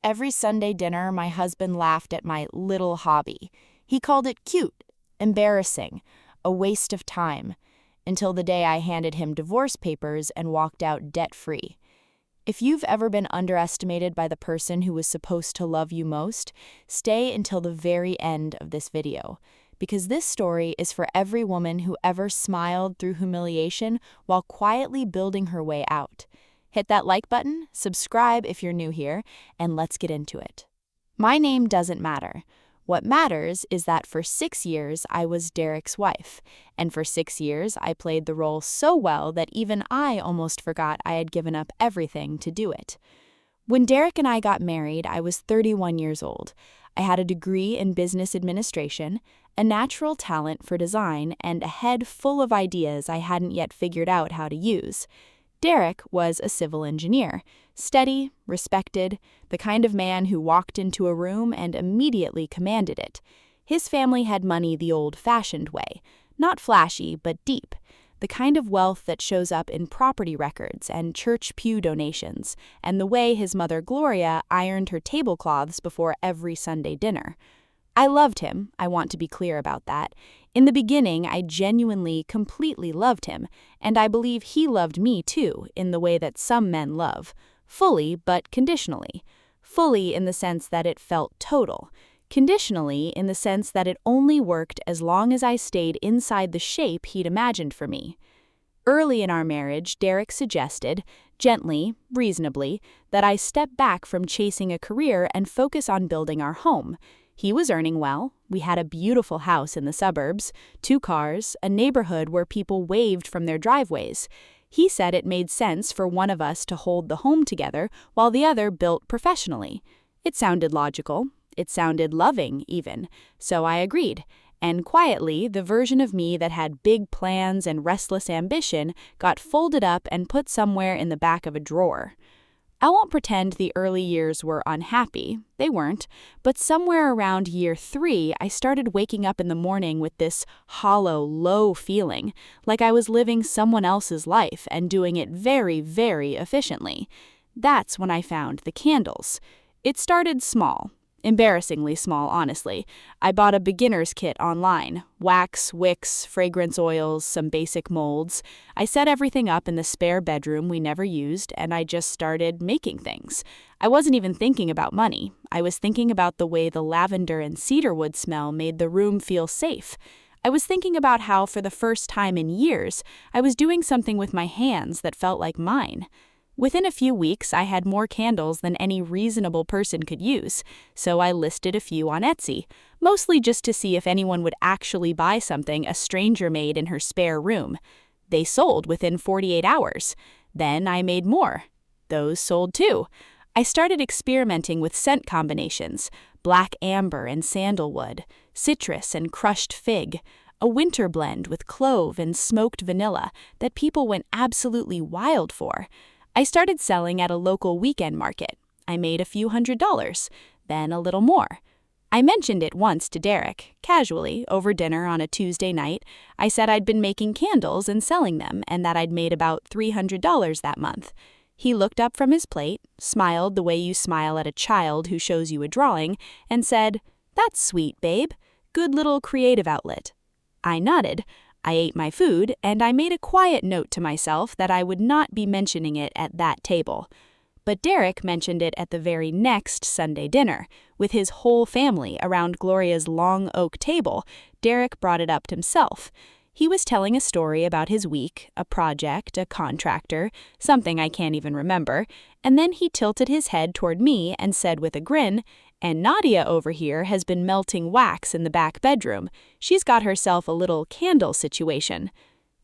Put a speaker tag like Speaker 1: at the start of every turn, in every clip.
Speaker 1: Every Sunday dinner, my husband laughed at my little hobby. He called it cute, embarrassing, a waste of time, until the day I handed him divorce papers and walked out debt-free. If you've ever been underestimated by the person who was supposed to love you most, stay until the very end of this video, because this story is for every woman who ever smiled through humiliation while quietly building her way out. Hit that like button, subscribe if you're new here, and let's get into it. My name doesn't matter. What matters is that for 6 years I was Derek's wife, and for 6 years I played the role so well that even I almost forgot I had given up everything to do it. When Derek and I got married, I was 31 years old. I had a degree in business administration, a natural talent for design, and a head full of ideas I hadn't yet figured out how to use. Derek was a civil engineer, steady, respected, the kind of man who walked into a room and immediately commanded it. His family had money the old-fashioned way, not flashy but deep, the kind of wealth that shows up in property records and church pew donations, and the way his mother Gloria ironed her tablecloths before every Sunday dinner. I loved him, I want to be clear about that. In the beginning, I genuinely, completely loved him, and I believe he loved me too, in the way that some men love. Fully, but conditionally. Fully in the sense that it felt total. Conditionally in the sense that it only worked as long as I stayed inside the shape he'd imagined for me. Early in our marriage, Derek suggested, gently, reasonably, that I step back from chasing a career and focus on building our home. He was earning well. We had a beautiful house in the suburbs, 2 cars, a neighborhood where people waved from their driveways. He said it made sense for one of us to hold the home together while the other built professionally. It sounded logical. It sounded loving, even. So I agreed. And quietly, the version of me that had big plans and restless ambition got folded up and put somewhere in the back of a drawer. I won't pretend the early years were unhappy. They weren't. But somewhere around year 3, I started waking up in the morning with this hollow, low feeling, like I was living someone else's life and doing it very, very efficiently. That's when I found the candles. It started small. Embarrassingly small, honestly. I bought a beginner's kit online. Wax, wicks, fragrance oils, some basic molds. I set everything up in the spare bedroom we never used, and I just started making things. I wasn't even thinking about money. I was thinking about the way the lavender and cedarwood smell made the room feel safe. I was thinking about how, for the first time in years, I was doing something with my hands that felt like mine. Within a few weeks, I had more candles than any reasonable person could use, so I listed a few on Etsy, mostly just to see if anyone would actually buy something a stranger made in her spare room. They sold within 48 hours. Then I made more. Those sold too. I started experimenting with scent combinations, black amber and sandalwood, citrus and crushed fig, a winter blend with clove and smoked vanilla that people went absolutely wild for. I started selling at a local weekend market. I made a few $100s, then a little more. I mentioned it once to Derek, casually, over dinner on a Tuesday night. I said I'd been making candles and selling them, and that I'd made about $300 that month. He looked up from his plate, smiled the way you smile at a child who shows you a drawing, and said, "That's sweet, babe. Good little creative outlet." I nodded. I ate my food, and I made a quiet note to myself that I would not be mentioning it at that table. But Derek mentioned it at the very next Sunday dinner. With his whole family around Gloria's long oak table, Derek brought it up himself. He was telling a story about his week, a project, a contractor, something I can't even remember, and then he tilted his head toward me and said with a grin, "And Nadia over here has been melting wax in the back bedroom. She's got herself a little candle situation."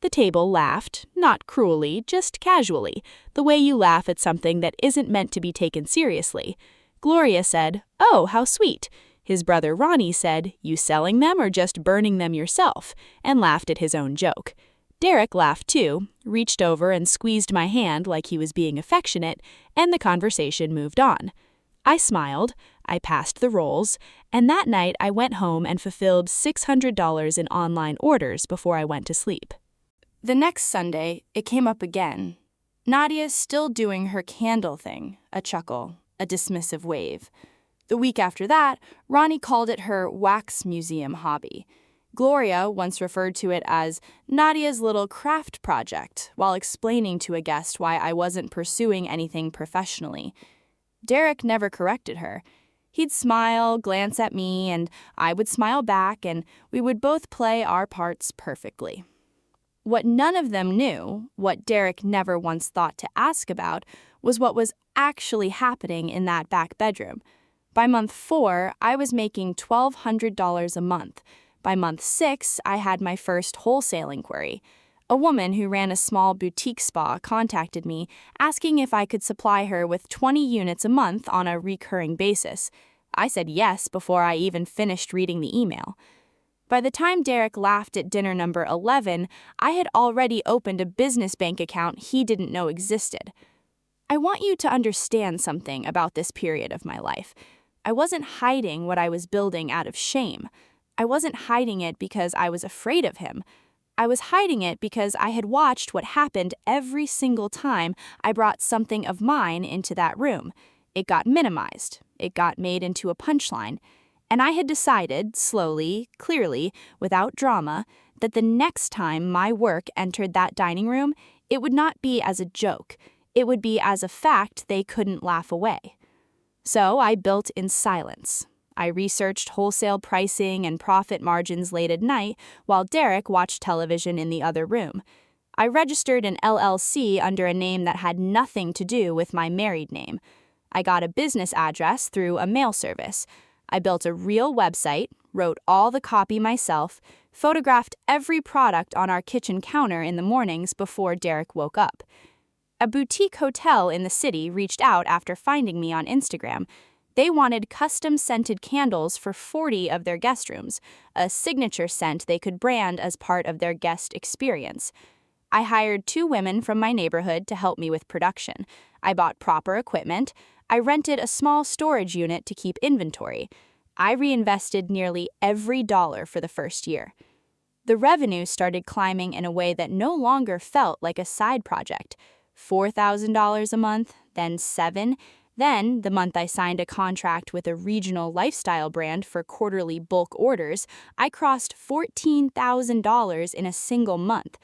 Speaker 1: The table laughed, not cruelly, just casually, the way you laugh at something that isn't meant to be taken seriously. Gloria said, "Oh, how sweet." His brother Ronnie said, "You selling them or just burning them yourself?" and laughed at his own joke. Derek laughed too, reached over and squeezed my hand like he was being affectionate, and the conversation moved on. I smiled, I passed the rolls, and that night I went home and fulfilled $600 in online orders before I went to sleep. The next Sunday, it came up again. Nadia's still doing her candle thing, a chuckle. a dismissive wave. The week after that, Ronnie called it her wax museum hobby. Gloria once referred to it as Nadia's little craft project while explaining to a guest why I wasn't pursuing anything professionally. Derek never corrected her. He'd smile, glance at me, and I would smile back, and we would both play our parts perfectly. What none of them knew, what Derek never once thought to ask about, was what was actually happening in that back bedroom. By month 4, I was making $1,200 a month. By month 6, I had my first wholesale inquiry. A woman who ran a small boutique spa contacted me, asking if I could supply her with 20 units a month on a recurring basis. I said yes before I even finished reading the email. By the time Derek laughed at dinner number 11, I had already opened a business bank account he didn't know existed. I want you to understand something about this period of my life. I wasn't hiding what I was building out of shame. I wasn't hiding it because I was afraid of him. I was hiding it because I had watched what happened every single time I brought something of mine into that room. It got minimized. It got made into a punchline. And I had decided, slowly, clearly, without drama, that the next time my work entered that dining room, it would not be as a joke. It would be as a fact they couldn't laugh away. So I built in silence. I researched wholesale pricing and profit margins late at night while Derek watched television in the other room. I registered an LLC under a name that had nothing to do with my married name. I got a business address through a mail service. I built a real website, wrote all the copy myself, photographed every product on our kitchen counter in the mornings before Derek woke up. A boutique hotel in the city reached out after finding me on Instagram. They wanted custom-scented candles for 40 of their guest rooms, a signature scent they could brand as part of their guest experience. I hired 2 women from my neighborhood to help me with production. I bought proper equipment. I rented a small storage unit to keep inventory. I reinvested nearly every dollar for the first year. The revenue started climbing in a way that no longer felt like a side project. $4,000 a month, then $7,000. Then, the month I signed a contract with a regional lifestyle brand for quarterly bulk orders, I crossed $14,000 in a single month.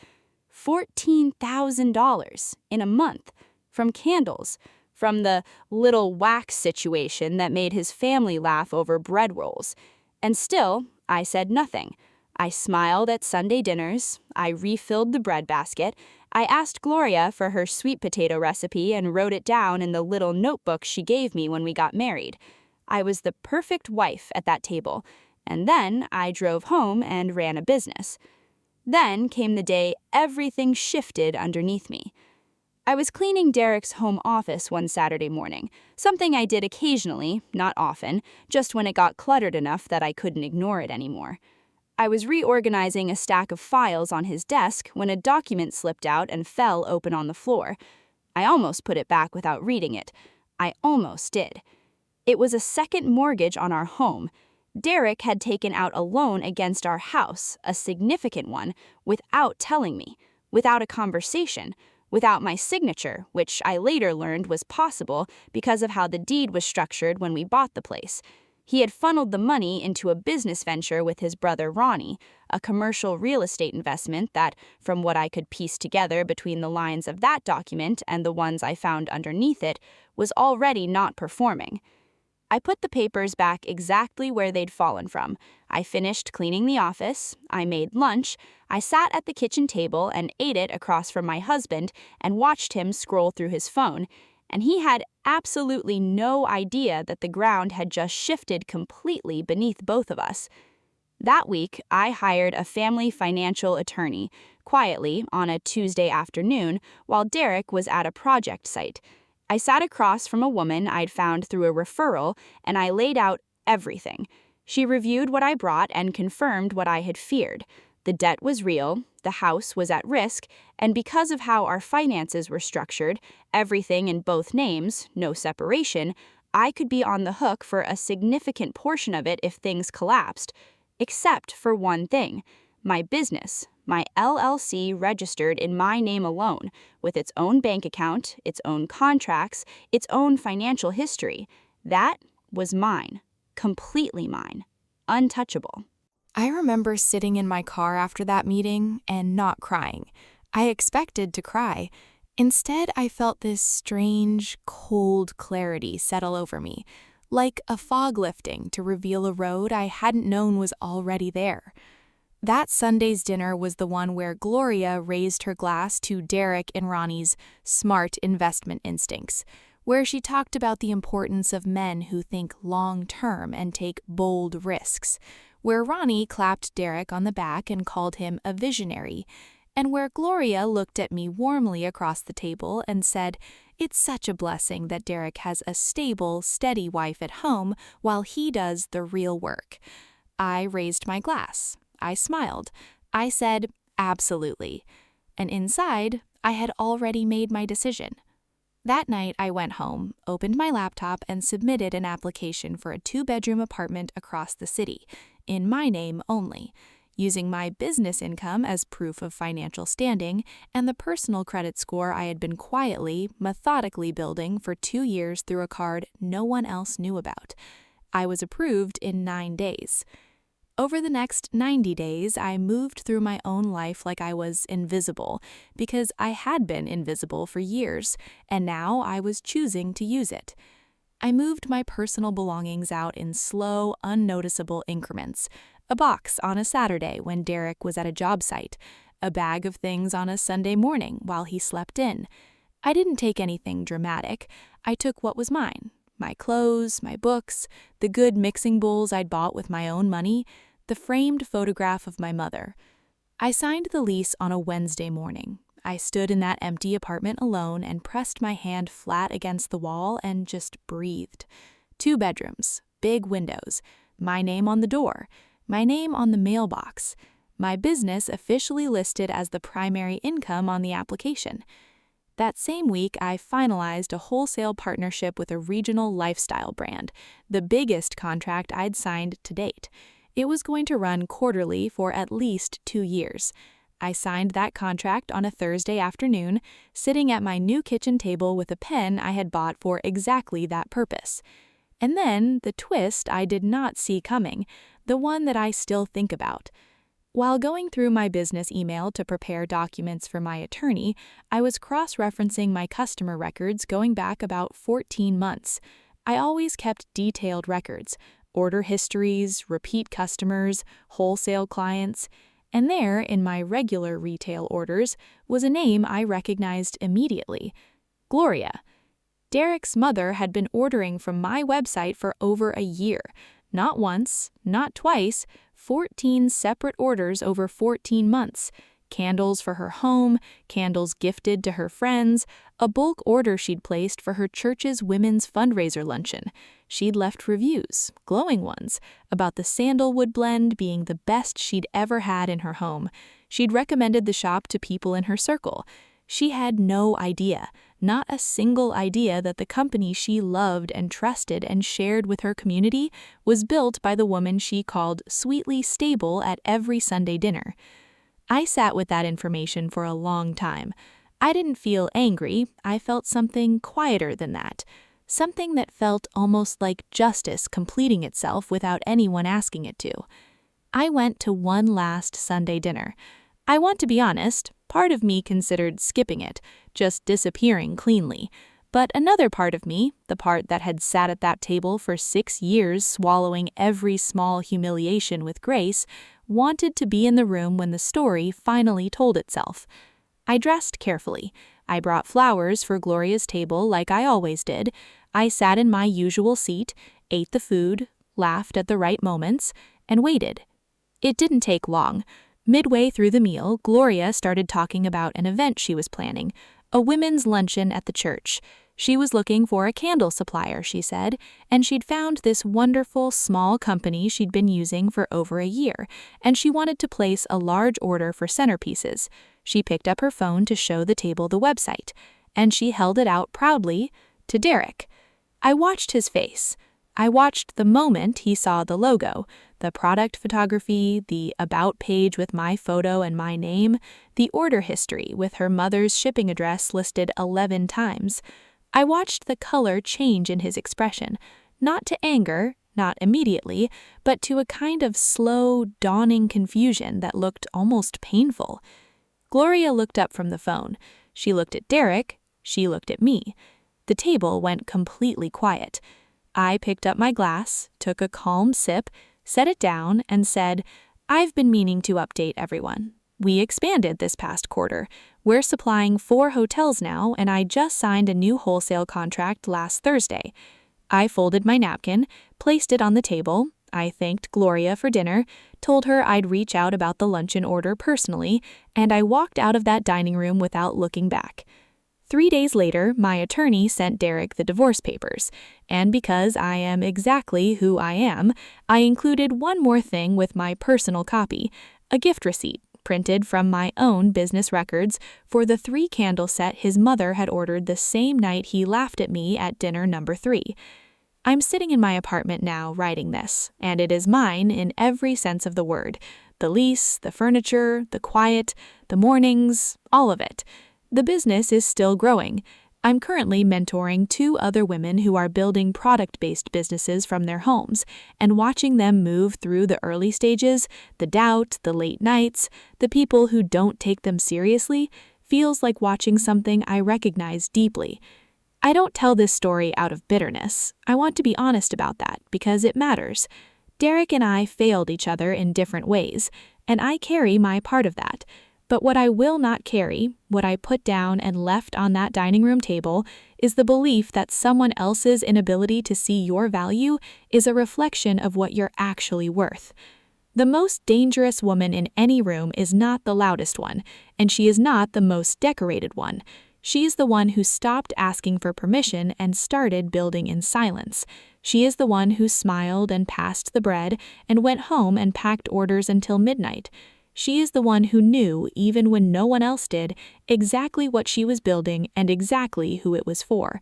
Speaker 1: $14,000 in a month. From candles. From the little wax situation that made his family laugh over bread rolls. And still, I said nothing. I smiled at Sunday dinners. I refilled the bread basket. I asked Gloria for her sweet potato recipe and wrote it down in the little notebook she gave me when we got married. I was the perfect wife at that table. And then I drove home and ran a business. Then came the day everything shifted underneath me. I was cleaning Derek's home office one Saturday morning, something I did occasionally, not often, just when it got cluttered enough that I couldn't ignore it anymore. I was reorganizing a stack of files on his desk when a document slipped out and fell open on the floor. I almost put it back without reading it. I almost did. It was a second mortgage on our home. Derek had taken out a loan against our house, a significant one, without telling me, without a conversation, without my signature, which I later learned was possible because of how the deed was structured when we bought the place. He had funneled the money into a business venture with his brother Ronnie, a commercial real estate investment that, from what I could piece together between the lines of that document and the ones I found underneath it, was already not performing. I put the papers back exactly where they'd fallen from. I finished cleaning the office. I made lunch. I sat at the kitchen table and ate it across from my husband and watched him scroll through his phone. And he had absolutely no idea that the ground had just shifted completely beneath both of us. That week, I hired a family financial attorney, quietly, on a Tuesday afternoon, while Derek was at a project site. I sat across from a woman I'd found through a referral, and I laid out everything. She reviewed what I brought and confirmed what I had feared. The debt was real, the house was at risk, and because of how our finances were structured, everything in both names, no separation, I could be on the hook for a significant portion of it if things collapsed. Except for one thing, my business,
Speaker 2: My LLC registered in my name alone, with its own bank account, its own contracts, its own financial history. That was mine. Completely mine. Untouchable.
Speaker 1: I remember sitting in my car after that meeting and not crying. I expected to cry. Instead, I felt this strange, cold clarity settle over me, like a fog lifting to reveal a road I hadn't known was already there. That Sunday's dinner was the one where Gloria raised her glass to Derek and Ronnie's smart investment instincts, where she talked about the importance of men who think long-term and take bold risks, where Ronnie clapped Derek on the back and called him a visionary, and where Gloria looked at me warmly across the table and said, "It's such a blessing that Derek has a stable, steady wife at home while he does the real work." I raised my glass. I smiled. I said, "Absolutely." And inside, I had already made my decision. That night, I went home, opened my laptop, and submitted an application for a 2-bedroom apartment across the city, in my name only, using my business income as proof of financial standing and the personal credit score I had been quietly, methodically building for 2 years through a card no one else knew about. I was approved in 9 days. Over the next 90 days, I moved through my own life like I was invisible, because I had been invisible for years, and now I was choosing to use it. I moved my personal belongings out in slow, unnoticeable increments. A box on a Saturday when Derek was at a job site, a bag of things on a Sunday morning while he slept in. I didn't take anything dramatic. I took what was mine. My clothes, my books, the good mixing bowls I'd bought with my own money, the framed photograph of my mother. I signed the lease on a Wednesday morning. I stood in that empty apartment alone and pressed my hand flat against the wall and just breathed. 2 bedrooms, big windows, my name on the door, my name on the mailbox, my business officially listed as the primary income on the application. That same week, I finalized a wholesale partnership with a regional lifestyle brand, the biggest contract I'd signed to date. It was going to run quarterly for at least 2 years. I signed that contract on a Thursday afternoon, sitting at my new kitchen table with a pen I had bought for exactly that purpose. And then the twist I did not see coming, the one that I still think about. While going through my business email to prepare documents for my attorney, I was cross-referencing my customer records going back about 14 months. I always kept detailed records, order histories, repeat customers, wholesale clients, and there, in my regular retail orders, was a name I recognized immediately: Gloria. Derek's mother had been ordering from my website for over a year. Not once, not twice, 14 separate orders over 14 months. Candles for her home, candles gifted to her friends, a bulk order she'd placed for her church's women's fundraiser luncheon. She'd left reviews, glowing ones, about the sandalwood blend being the best she'd ever had in her home. She'd recommended the shop to people in her circle. She had no idea, not a single idea, that the company she loved and trusted and shared with her community was built by the woman she called sweetly stable at every Sunday dinner. I sat with that information for a long time. I didn't feel angry. I felt something quieter than that. Something that felt almost like justice completing itself without anyone asking it to. I went to one last Sunday dinner. I want to be honest, part of me considered skipping it, just disappearing cleanly. But another part of me, the part that had sat at that table for 6 years swallowing every small humiliation with grace, wanted to be in the room when the story finally told itself. I dressed carefully. I brought flowers for Gloria's table like I always did. I sat in my usual seat, ate the food, laughed at the right moments, and waited. It didn't take long. Midway through the meal, Gloria started talking about an event she was planning, a women's luncheon at the church. She was looking for a candle supplier, she said, and she'd found this wonderful small company she'd been using for over a year, and she wanted to place a large order for centerpieces. She picked up her phone to show the table the website, and she held it out proudly to Derek. I watched his face.
Speaker 2: I watched the moment he saw the logo, the product photography, the about page with my photo and my name, the order history with her mother's shipping address listed 11 times. I watched the color change in his expression, not to anger, not immediately, but to a kind of slow, dawning confusion that looked almost painful. Gloria looked up from the phone. She looked at Derek. She looked at me. The table went completely quiet. I picked up my glass, took a calm sip, set it down, and said, "I've been meaning to update everyone. We expanded this past quarter. We're supplying 4 hotels now, and I just signed a new wholesale contract last Thursday." I folded my napkin, placed it on the table. I thanked Gloria for dinner, told her I'd reach out about the luncheon order personally, and I walked out of that dining room without looking back. 3 days later, my attorney sent Derek the divorce papers, and because I am exactly who I am, I included one more thing with my personal copy, a gift receipt printed from my own business records for the 3-candle set his mother had ordered the same night he laughed at me at dinner number 3. I'm sitting in my apartment now writing this, and it is mine in every sense of the word. The lease, the furniture, the quiet, the mornings, all of it. The business is still growing. I'm currently mentoring 2 other women who are building product-based businesses from their homes, and watching them move through the early stages, the doubt, the late nights, the people who don't take them seriously, feels like watching something I recognize deeply. I don't tell this story out of bitterness. I want to be honest about that because it matters. Derek and I failed each other in different ways, and I carry my part of that. But what I will not carry, what I put down and left on that dining room table, is the belief that someone else's inability to see your value is a reflection of what you're actually worth. The most dangerous woman in any room is not the loudest one, and she is not the most decorated one. She is the one who stopped asking for permission and started building in silence. She is the one who smiled and passed the bread and went home and packed orders until midnight. She is the one who knew, even when no one else did, exactly what she was building and exactly who it was for.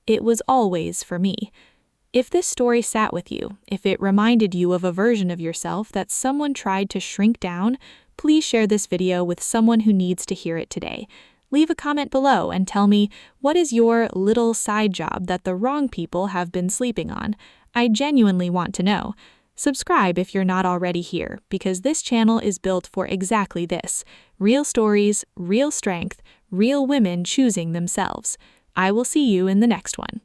Speaker 2: It was always for me. If this story sat with you, if it reminded you of a version of yourself that someone tried to shrink down, please share this video with someone who needs to hear it today. Leave a comment below and tell me, what is your little side job that the wrong people have been sleeping on? I genuinely want to know. Subscribe if you're not already here, because this channel is built for exactly this: real stories, real strength, real women choosing themselves. I will see you in the next one.